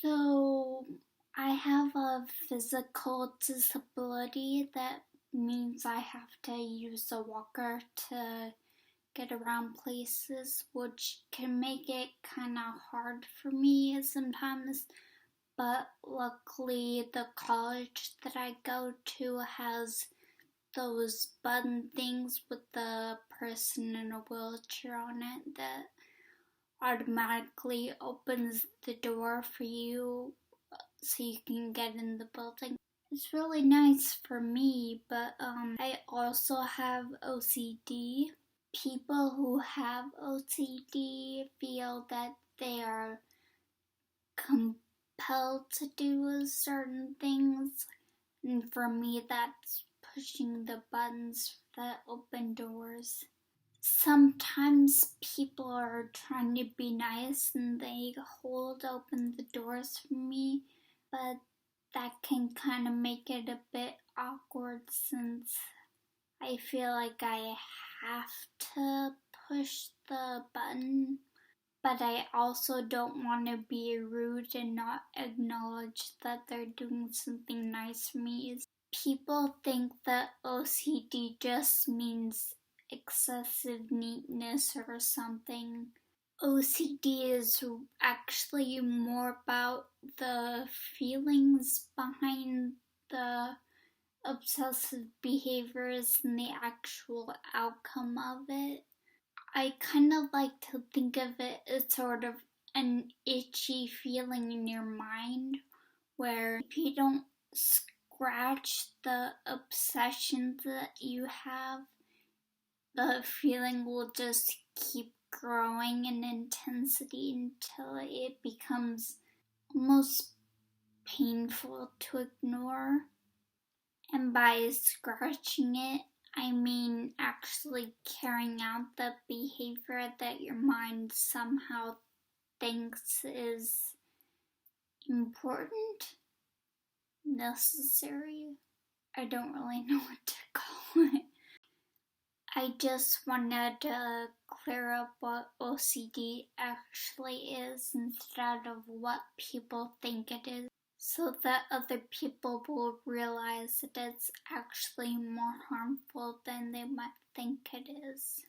So, I have a physical disability that means I have to use a walker to get around places, which can make it kind of hard for me sometimes. But luckily, the college that I go to has those button things with the person in a wheelchair on it that automatically opens the door for you so you can get in the building. It's really nice for me, but I also have OCD. People who have OCD feel that they are compelled to do certain things, and for me, that's pushing the buttons that open doors. Sometimes people are trying to be nice and they hold open the doors for me, but that can kind of make it a bit awkward since I feel like I have to push the button, but I also don't want to be rude and not acknowledge that they're doing something nice for me. People think that OCD just means excessive neatness or something. OCD is actually more about the feelings behind the obsessive behaviors and the actual outcome of it. I kind of like to think of it as sort of an itchy feeling in your mind where if you don't scratch the obsessions that you have, the feeling will just keep growing in intensity until it becomes almost painful to ignore. And by scratching it, I mean actually carrying out the behavior that your mind somehow thinks is important, necessary. I don't really know what to call it. I just wanted to clear up what OCD actually is instead of what people think it is, so that other people will realize that it's actually more harmful than they might think it is.